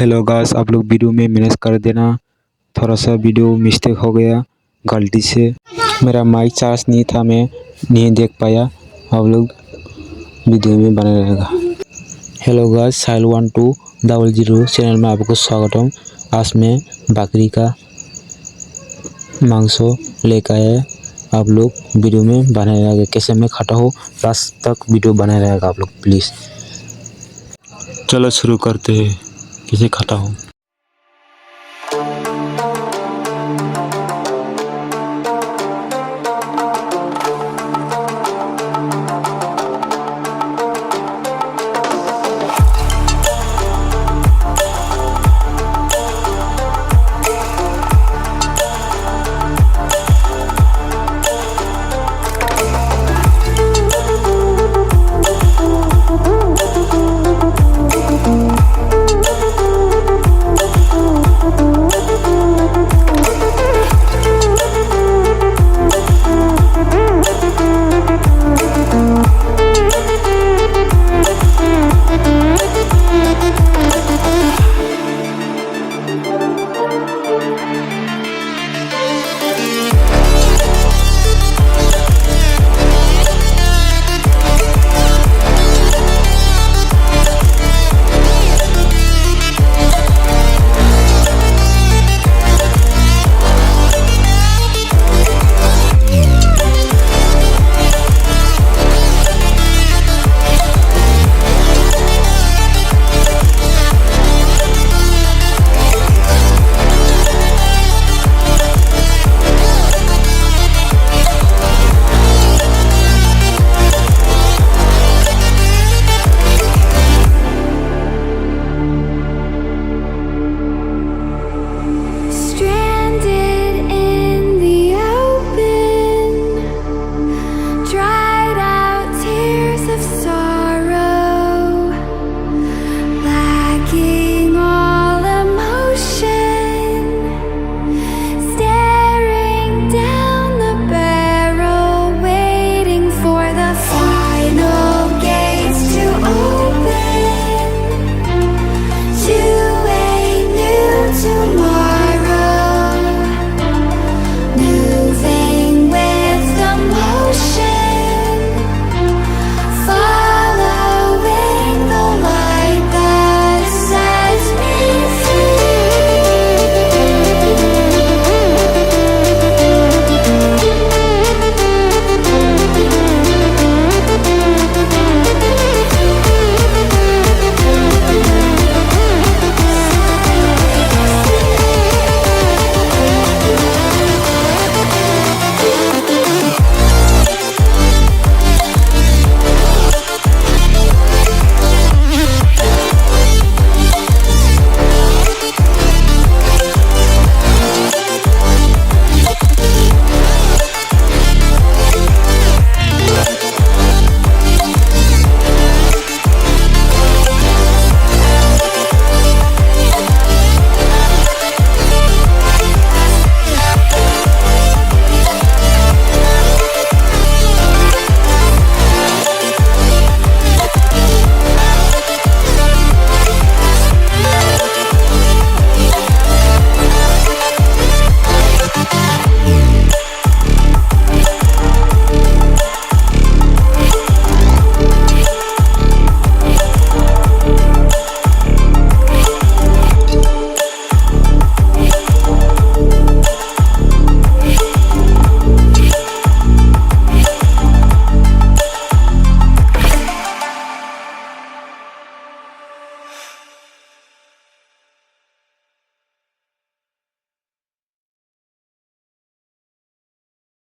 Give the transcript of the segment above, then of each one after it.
Hello guys, आप लोग video में मैनेज कर देना, थोड़ा सा वीडियो मिस्टेक हो गया गलती से। मेरा माइक चार्ज नहीं था, मैं नहीं देख पाया। आप लोग वीडियो में बने रहेगा। हेलो गाइस, साइल 1200 चैनल में आपको स्वागतम। आज मैं बकरी का मांस लेकर आया। आप लोग वीडियो में बने रहेगा। कैसे मैं खाता हूँ लास्ट तक वीडियो बने रहेगा आप लोग प्लीज़। चलो शुरू करते हैं कैसे खाता हूँ।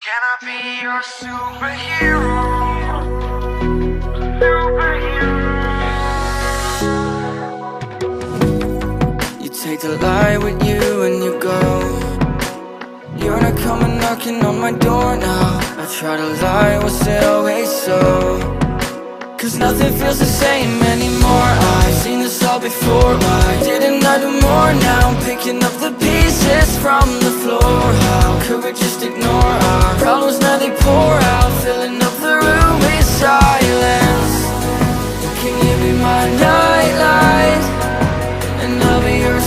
Can I be your superhero? You take the light with you and you go. You're not coming knocking on my door now. I try to lie, was it always so? Cause nothing feels the same anymore. I've seen this all before. Why didn't I do more? Now I'm picking up the pieces from the floor. How could we just ignore our problems? Now they pour out, filling up the room with silence. Can you be my nightlight? And I'll be your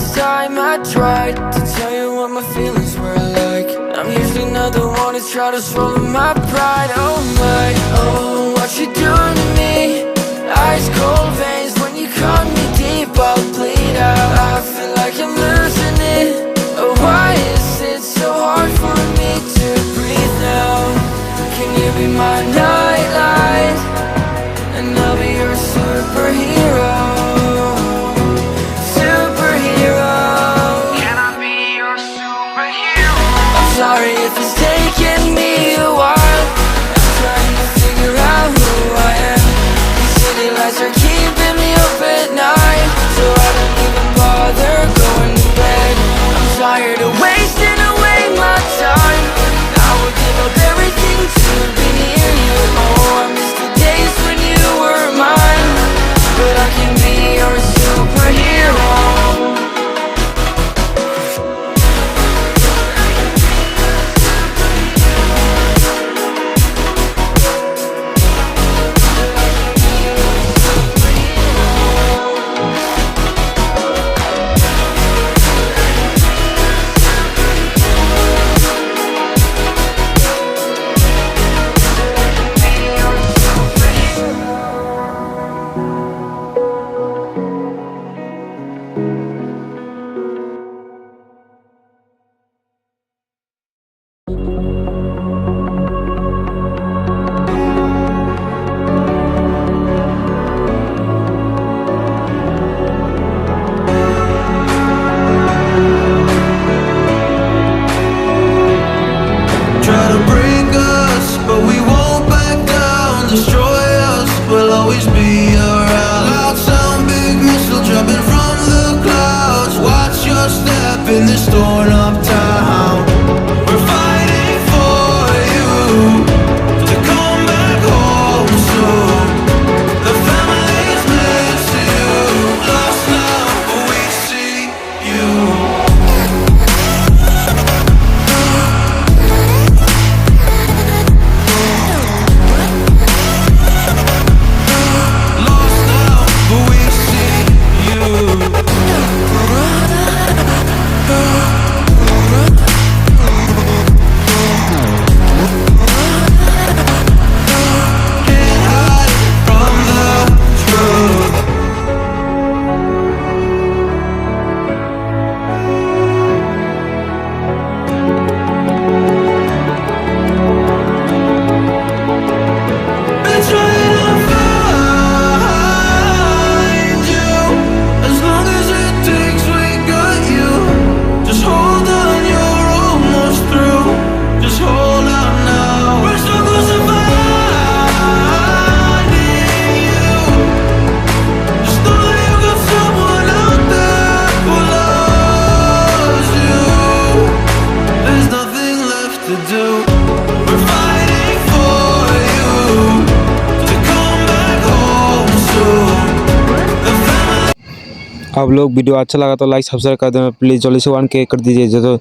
last time I tried to tell you what my feelings were like. I'm usually not the one to try to swallow my pride. Oh my, oh, what you doing to me? Ice cold veins when you cut me deep, I'll bleed out. I feel like I'm losing it. Oh, why is it so hard for me to breathe now? Can you be my nightlight? And I'll be your superhero. Sorry if it's taking me a while. I'm trying to figure out who I am. These city lights are keeping me up at night, so I don't even bother going to bed. I'm tired of wasting away my time. I would give up everything to be near you. Oh, I miss the days when you were mine, but I can be your superhero. In this torn up town, we're fighting for you to come back home soon. The family's miss you, lost now, but we see you. Lost now, but we see you. आप लोग video अच्छा लगा तो like subscribe कर देना please, जल्दी से 1K कर दीजिए। जो